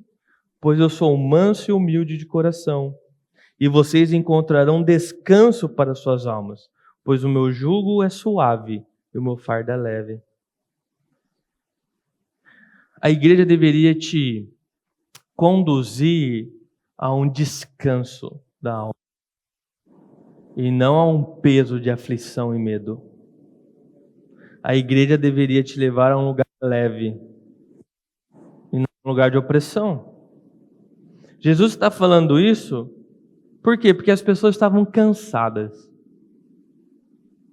pois eu sou manso e humilde de coração. E vocês encontrarão descanso para suas almas, pois o meu jugo é suave e o meu fardo é leve. A igreja deveria te conduzir a um descanso da alma e não a um peso de aflição e medo. A igreja deveria te levar a um lugar leve e não a um lugar de opressão. Jesus está falando isso por quê? Porque as pessoas estavam cansadas.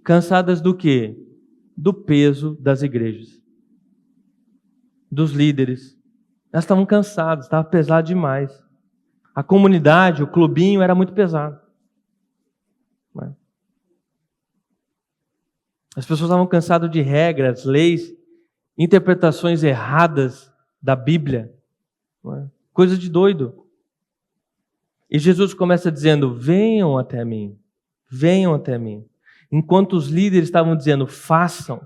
Cansadas do quê? Do peso das igrejas, dos líderes. Elas estavam cansadas, estava pesado demais. A comunidade, o clubinho era muito pesado. As pessoas estavam cansadas de regras, leis, interpretações erradas da Bíblia. Coisa de doido. E Jesus começa dizendo, venham até mim, venham até mim. Enquanto os líderes estavam dizendo, façam.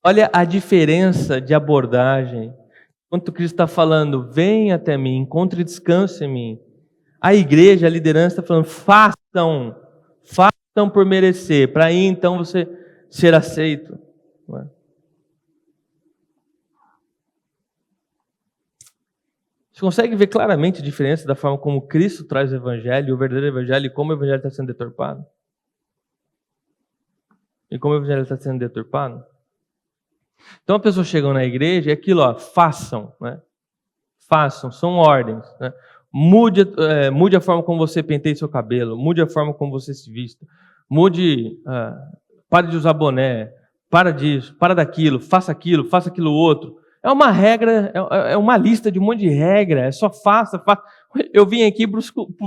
Olha a diferença de abordagem. Enquanto Cristo está falando, venha até mim, encontre descanso em mim. A igreja, a liderança está falando, façam por merecer, para aí então você ser aceito. Você consegue ver claramente a diferença da forma como Cristo traz o evangelho, o verdadeiro evangelho, e como o evangelho está sendo deturpado? E como o evangelho está sendo deturpado? Então a pessoa chega na igreja e aquilo, façam, né? Façam, são ordens, né? Mude a forma como você penteia seu cabelo, mude a forma como você se vista, pare de usar boné, para disso, para daquilo, faça aquilo outro. É uma regra, é uma lista de um monte de regra, é só faça. Eu vim aqui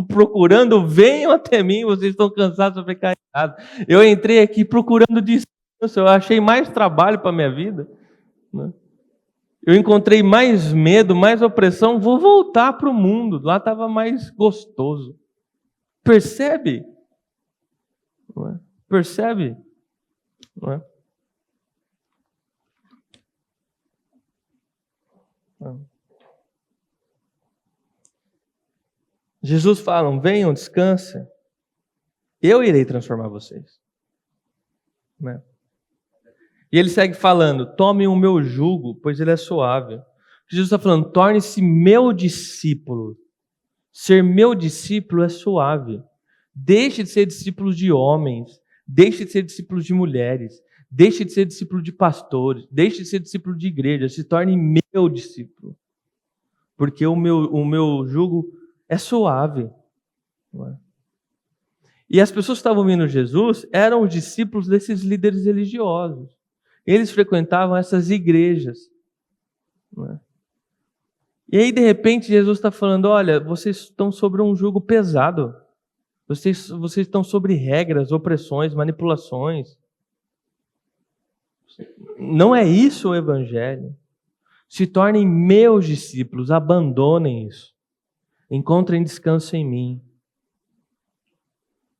procurando, venham até mim, vocês estão cansados, sobrecarregados. Eu entrei aqui procurando descanso, eu achei mais trabalho para a minha vida, né? Eu encontrei mais medo, mais opressão, vou voltar para o mundo, lá estava mais gostoso. Percebe? Não é? Percebe? Não é? Não. Jesus fala, venham, descansem, eu irei transformar vocês. Não é? E ele segue falando, tomem o meu jugo, pois ele é suave. Jesus está falando, torne-se meu discípulo. Ser meu discípulo é suave. Deixe de ser discípulo de homens, deixe de ser discípulo de mulheres, deixe de ser discípulo de pastores, deixe de ser discípulo de igreja, se torne meu discípulo. Porque o meu jugo é suave. Não é? E as pessoas que estavam ouvindo Jesus eram os discípulos desses líderes religiosos. Eles frequentavam essas igrejas. Não é? E aí, de repente, Jesus está falando, olha, vocês estão sobre um jugo pesado. Vocês estão sobre regras, opressões, manipulações. Não é isso o evangelho. Se tornem meus discípulos, abandonem isso. Encontrem descanso em mim.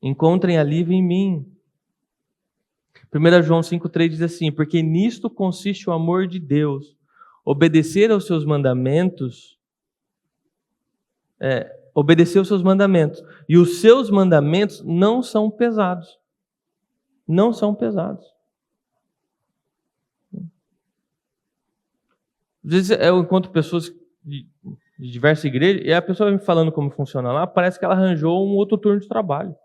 Encontrem alívio em mim. 1 João 5,3 diz assim, porque nisto consiste o amor de Deus, obedecer aos seus mandamentos, obedecer os seus mandamentos. E os seus mandamentos não são pesados. Não são pesados. Às vezes eu encontro pessoas de diversas igrejas e a pessoa me falando como funciona lá, parece que ela arranjou um outro turno de trabalho.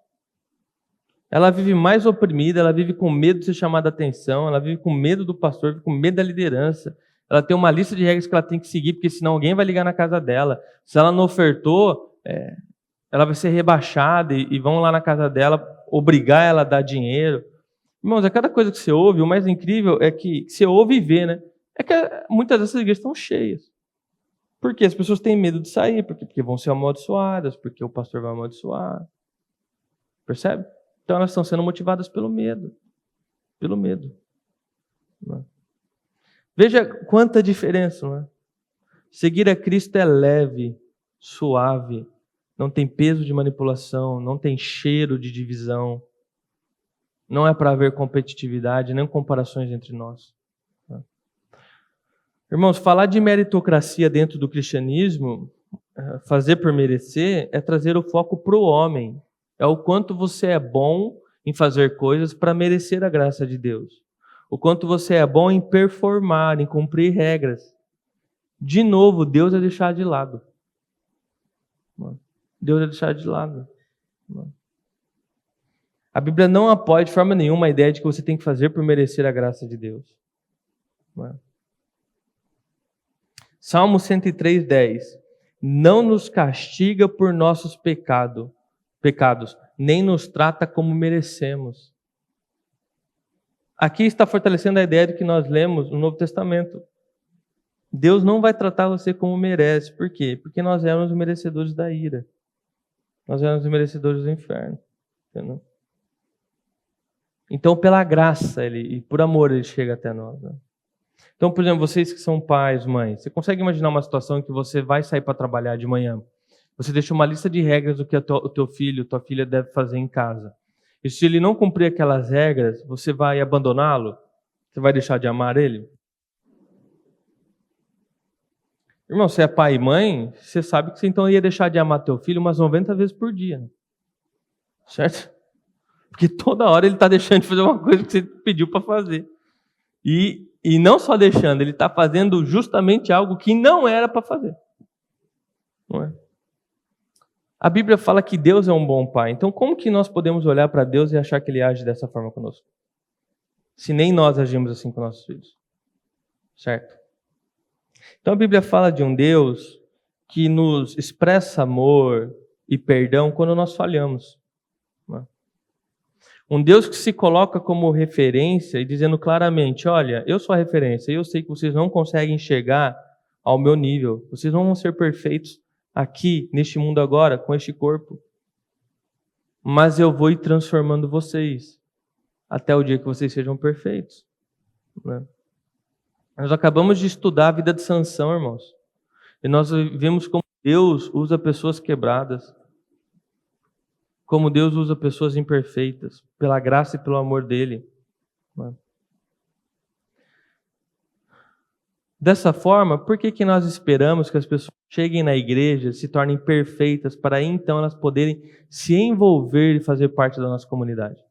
Ela vive mais oprimida, ela vive com medo de ser chamada a atenção, ela vive com medo do pastor, vive com medo da liderança. Ela tem uma lista de regras que ela tem que seguir, porque senão alguém vai ligar na casa dela. Se ela não ofertou, ela vai ser rebaixada e vão lá na casa dela obrigar ela a dar dinheiro. Irmãos, a cada coisa que você ouve, o mais incrível é que você ouve e vê, né? É que muitas dessas igrejas estão cheias. Por quê? As pessoas têm medo de sair, porque vão ser amaldiçoadas, porque o pastor vai amaldiçoar. Percebe? Então elas estão sendo motivadas pelo medo. Pelo medo. Veja quanta diferença, não é? Seguir a Cristo é leve, suave, não tem peso de manipulação, não tem cheiro de divisão, não é para haver competitividade, nem comparações entre nós. Irmãos, falar de meritocracia dentro do cristianismo, fazer por merecer, é trazer o foco para o homem. É o quanto você é bom em fazer coisas para merecer a graça de Deus. O quanto você é bom em performar, em cumprir regras. De novo, Deus é deixar de lado. Deus é deixar de lado. A Bíblia não apoia de forma nenhuma a ideia de que você tem que fazer por merecer a graça de Deus. Salmo 103:10. Não nos castiga por nossos pecados, nem nos trata como merecemos. Aqui está fortalecendo a ideia de que nós lemos no Novo Testamento. Deus não vai tratar você como merece. Por quê? Porque nós éramos merecedores da ira. Nós éramos merecedores do inferno. Entendeu? Então, pela graça e por amor, Ele chega até nós. Né? Então, por exemplo, vocês que são pais, mães, você consegue imaginar uma situação em que você vai sair para trabalhar de manhã? Você deixa uma lista de regras do que o teu filho, tua filha deve fazer em casa. E se ele não cumprir aquelas regras, você vai abandoná-lo? Você vai deixar de amar ele? Irmão, você é pai e mãe, você sabe que você então ia deixar de amar teu filho umas 90 vezes por dia. Né? Certo? Porque toda hora ele está deixando de fazer uma coisa que você pediu para fazer. E não só deixando, ele está fazendo justamente algo que não era para fazer. Não é? A Bíblia fala que Deus é um bom pai. Então, como que nós podemos olhar para Deus e achar que Ele age dessa forma conosco? Se nem nós agimos assim com nossos filhos. Certo? Então, a Bíblia fala de um Deus que nos expressa amor e perdão quando nós falhamos. Um Deus que se coloca como referência e dizendo claramente, olha, eu sou a referência, eu sei que vocês não conseguem chegar ao meu nível, vocês não vão ser perfeitos aqui, neste mundo agora, com este corpo. Mas eu vou ir transformando vocês até o dia que vocês sejam perfeitos. Né? Nós acabamos de estudar a vida de Sansão, irmãos. E nós vimos como Deus usa pessoas quebradas. Como Deus usa pessoas imperfeitas. Pela graça e pelo amor dEle. Né? Dessa forma, por que nós esperamos que as pessoas cheguem na igreja, se tornem perfeitas, para aí então elas poderem se envolver e fazer parte da nossa comunidade?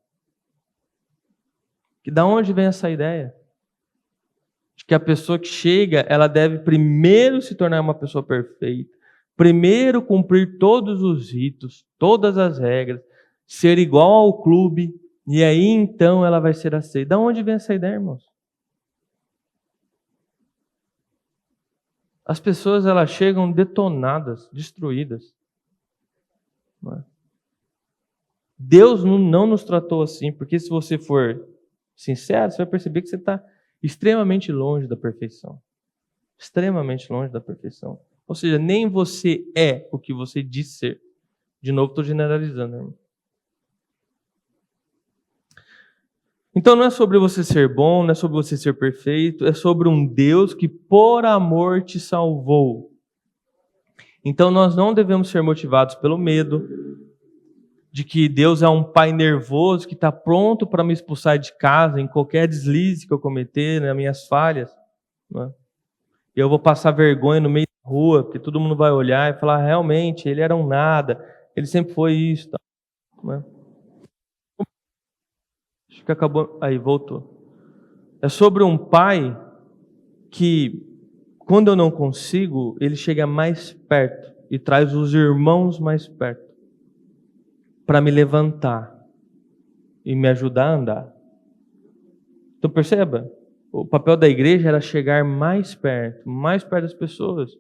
Que da onde vem essa ideia? De que a pessoa que chega, ela deve primeiro se tornar uma pessoa perfeita, primeiro cumprir todos os ritos, todas as regras, ser igual ao clube, e aí então ela vai ser aceita. Da onde vem essa ideia, irmãos? As pessoas, elas chegam detonadas, destruídas. Deus não nos tratou assim, porque se você for sincero, você vai perceber que você está extremamente longe da perfeição. Extremamente longe da perfeição. Ou seja, nem você é o que você diz ser. De novo, estou generalizando, irmão. Então não é sobre você ser bom, não é sobre você ser perfeito, é sobre um Deus que por amor te salvou. Então nós não devemos ser motivados pelo medo de que Deus é um pai nervoso que está pronto para me expulsar de casa em qualquer deslize que eu cometer, nas minhas falhas. Não é? Eu vou passar vergonha no meio rua, porque todo mundo vai olhar e falar, realmente, ele era um nada, ele sempre foi isso. Tá? Né? Acho que acabou. Aí, voltou. É sobre um pai que, quando eu não consigo, ele chega mais perto e traz os irmãos mais perto para me levantar e me ajudar a andar. Então perceba, o papel da igreja era chegar mais perto das pessoas,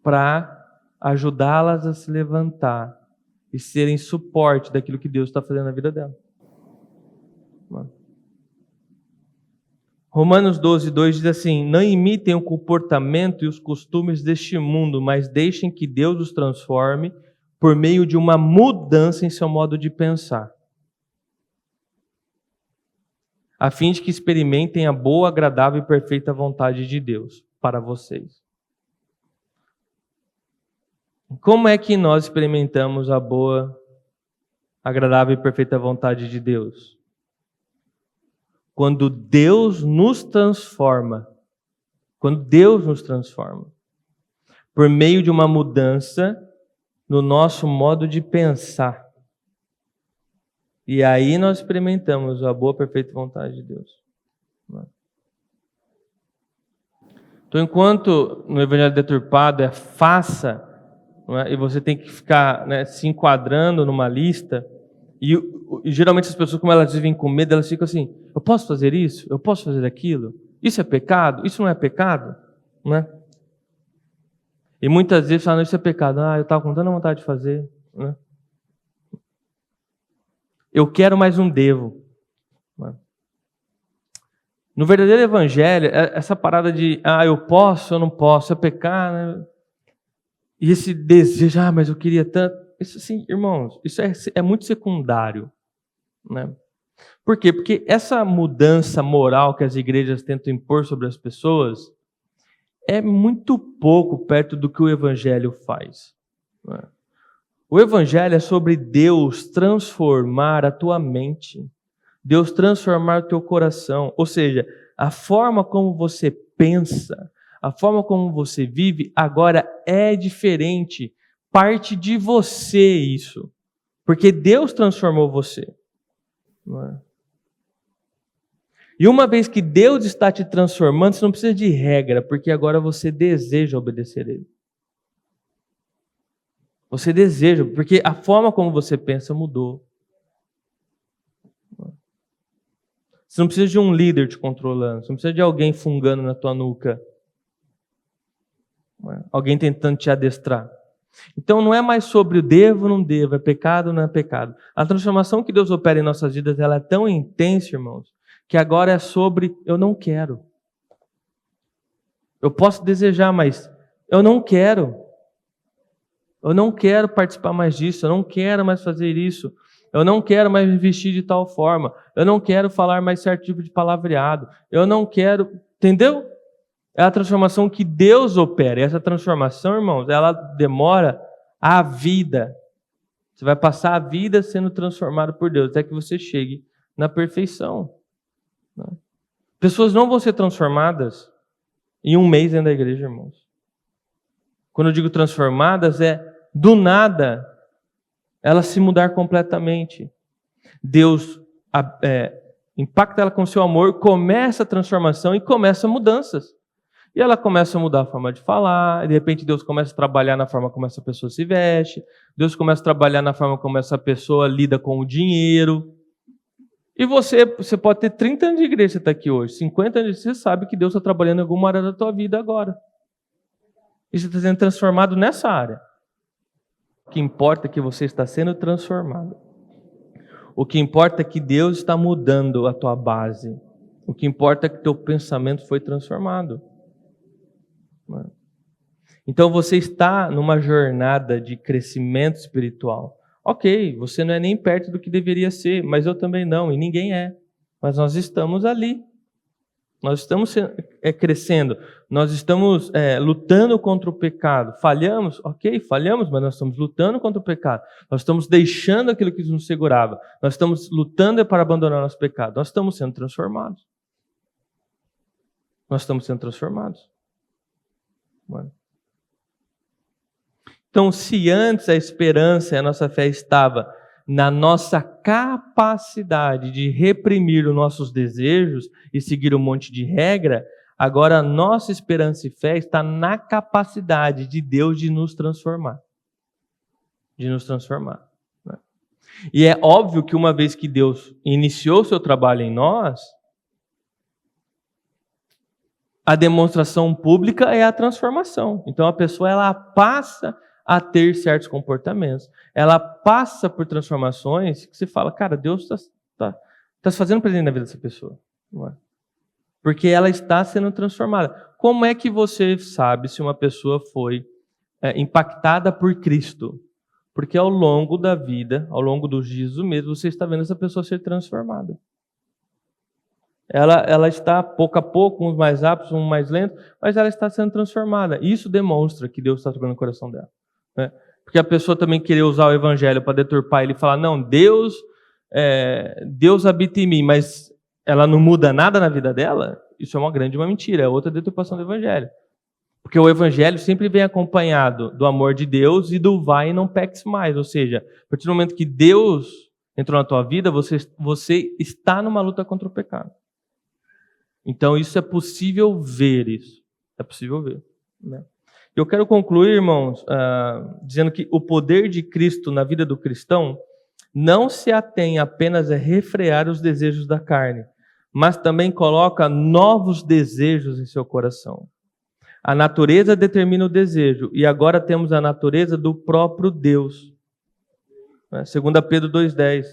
para ajudá-las a se levantar e serem suporte daquilo que Deus está fazendo na vida dela. Romanos 12:2 diz assim: não imitem o comportamento e os costumes deste mundo, mas deixem que Deus os transforme por meio de uma mudança em seu modo de pensar, a fim de que experimentem a boa, agradável e perfeita vontade de Deus para vocês. Como é que nós experimentamos a boa, agradável e perfeita vontade de Deus? Quando Deus nos transforma. Quando Deus nos transforma. Por meio de uma mudança no nosso modo de pensar. E aí nós experimentamos a boa, perfeita vontade de Deus. Então, enquanto no Evangelho deturpado é faça, não é? E você tem que ficar, né, se enquadrando numa lista, e geralmente as pessoas, como elas vivem com medo, elas ficam assim, eu posso fazer isso? Eu posso fazer aquilo? Isso é pecado? Isso não é pecado? Não é? E muitas vezes falam, isso é pecado. Eu estava com tanta vontade de fazer. Né? Eu quero, mas não devo. No verdadeiro evangelho, essa parada de, eu posso, eu não posso, é pecar, né? E esse desejo, mas eu queria tanto. Isso assim, irmãos, isso é muito secundário. Né? Por quê? Porque essa mudança moral que as igrejas tentam impor sobre as pessoas é muito pouco perto do que o evangelho faz. Né? O evangelho é sobre Deus transformar a tua mente, Deus transformar o teu coração, ou seja, a forma como você pensa, a forma como você vive agora é diferente, parte de você isso, porque Deus transformou você. Não é? E uma vez que Deus está te transformando, você não precisa de regra, porque agora você deseja obedecer a Ele. Você deseja, porque a forma como você pensa mudou. Você não precisa de um líder te controlando, você não precisa de alguém fungando na tua nuca. Alguém tentando te adestrar. Então não é mais sobre o devo ou não devo, é pecado ou não é pecado. A transformação que Deus opera em nossas vidas, ela é tão intensa, irmãos, que agora é sobre eu não quero. Eu posso desejar, mas eu não quero. Eu não quero participar mais disso, eu não quero mais fazer isso. Eu não quero mais me vestir de tal forma. Eu não quero falar mais certo tipo de palavreado. Eu não quero... Entendeu? É a transformação que Deus opera. E essa transformação, irmãos, ela demora a vida. Você vai passar a vida sendo transformado por Deus, até que você chegue na perfeição. Pessoas não vão ser transformadas em um mês dentro da igreja, irmãos. Quando eu digo transformadas, é do nada ela se mudar completamente. Deus impacta ela com seu amor, começa a transformação e começa mudanças. E ela começa a mudar a forma de falar, e de repente Deus começa a trabalhar na forma como essa pessoa se veste, Deus começa a trabalhar na forma como essa pessoa lida com o dinheiro. E você pode ter 30 anos de igreja, você está aqui hoje, 50 anos, você sabe que Deus está trabalhando em alguma área da tua vida agora. E você está sendo transformado nessa área. O que importa é que você está sendo transformado. O que importa é que Deus está mudando a tua base. O que importa é que teu pensamento foi transformado. Então você está numa jornada de crescimento espiritual. Ok, você não é nem perto do que deveria ser, mas eu também não, e ninguém é. Mas nós estamos ali. Nós estamos crescendo, nós estamos lutando contra o pecado. Falhamos? Ok, falhamos, mas nós estamos lutando contra o pecado. Nós estamos deixando aquilo que nos segurava. Nós estamos lutando para abandonar nosso pecado. Nós estamos sendo transformados. Nós estamos sendo transformados. Então, se antes a esperança e a nossa fé estava na nossa capacidade de reprimir os nossos desejos e seguir um monte de regra, agora a nossa esperança e fé está na capacidade de Deus de nos transformar. De nos transformar. Né? E é óbvio que uma vez que Deus iniciou o seu trabalho em nós, a demonstração pública é a transformação. Então a pessoa ela passa a ter certos comportamentos. Ela passa por transformações que você fala, cara, Deus está se fazendo presente na vida dessa pessoa. Não é? Porque ela está sendo transformada. Como é que você sabe se uma pessoa foi impactada por Cristo? Porque ao longo da vida, ao longo dos dias do mês, você está vendo essa pessoa ser transformada. Ela está pouco a pouco, uns mais rápidos, uns mais lentos, mas ela está sendo transformada. Isso demonstra que Deus está tocando no coração dela. Né? Porque a pessoa também querer usar o evangelho para deturpar ele e falar, não, Deus habita em mim, mas ela não muda nada na vida dela, isso é uma grande mentira, é outra deturpação do evangelho. Porque o evangelho sempre vem acompanhado do amor de Deus e do vai e não peques mais. Ou seja, a partir do momento que Deus entrou na tua vida, você está numa luta contra o pecado. Então isso é possível ver isso. É possível ver. Né? Eu quero concluir, irmãos, dizendo que o poder de Cristo na vida do cristão não se atém apenas a refrear os desejos da carne, mas também coloca novos desejos em seu coração. A natureza determina o desejo, e agora temos a natureza do próprio Deus. 2 Pedro 2,10.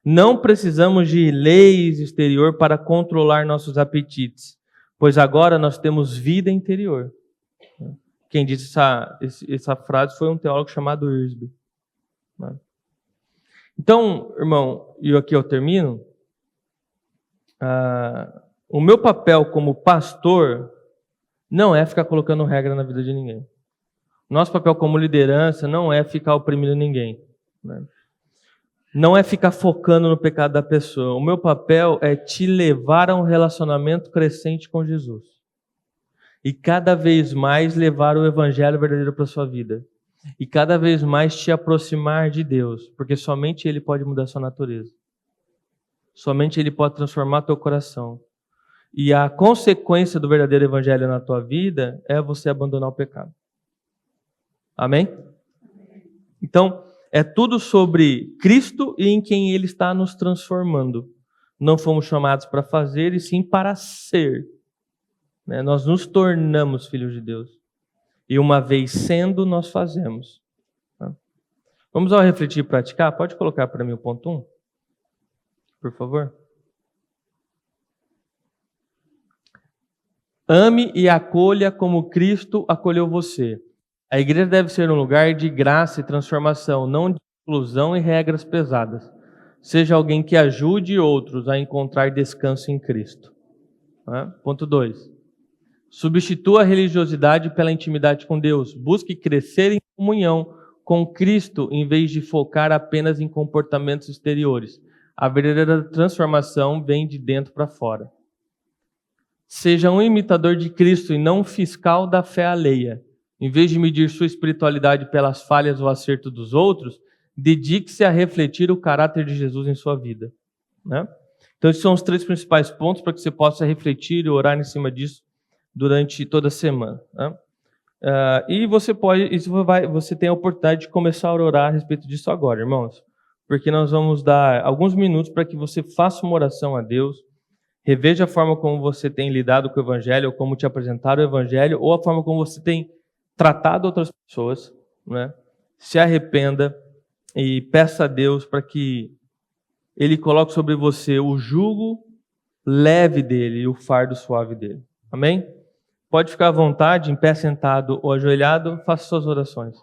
Não precisamos de leis exterior para controlar nossos apetites, pois agora nós temos vida interior. Quem disse essa frase foi um teólogo chamado Wiersbe. Então, irmão, e aqui eu termino, o meu papel como pastor não é ficar colocando regra na vida de ninguém. Nosso papel como liderança não é ficar oprimindo ninguém. Né? Não é ficar focando no pecado da pessoa. O meu papel é te levar a um relacionamento crescente com Jesus. E cada vez mais levar o evangelho verdadeiro para a sua vida. E cada vez mais te aproximar de Deus. Porque somente Ele pode mudar a sua natureza. Somente Ele pode transformar teu coração. E a consequência do verdadeiro evangelho na tua vida é você abandonar o pecado. Amém? Então, é tudo sobre Cristo e em quem Ele está nos transformando. Não fomos chamados para fazer, e sim para ser. Né? Nós nos tornamos filhos de Deus. E uma vez sendo, nós fazemos. Tá? Vamos ao refletir e praticar? Pode colocar para mim o ponto 1? Por favor. Ame e acolha como Cristo acolheu você. A igreja deve ser um lugar de graça e transformação, não de exclusão e regras pesadas. Seja alguém que ajude outros a encontrar descanso em Cristo. Ponto 2. Substitua a religiosidade pela intimidade com Deus. Busque crescer em comunhão com Cristo em vez de focar apenas em comportamentos exteriores. A verdadeira transformação vem de dentro para fora. Seja um imitador de Cristo e não um fiscal da fé alheia. Em vez de medir sua espiritualidade pelas falhas ou acertos dos outros, dedique-se a refletir o caráter de Jesus em sua vida. Né? Então, esses são os 3 principais pontos para que você possa refletir e orar em cima disso durante toda a semana. Né? E você tem a oportunidade de começar a orar a respeito disso agora, irmãos. Porque nós vamos dar alguns minutos para que você faça uma oração a Deus, reveja a forma como você tem lidado com o Evangelho, ou como te apresentaram o Evangelho, ou a forma como você tem tratado outras pessoas, né? Se arrependa e peça a Deus para que Ele coloque sobre você o jugo leve dele e o fardo suave dele. Amém? Pode ficar à vontade, em pé sentado ou ajoelhado, faça suas orações.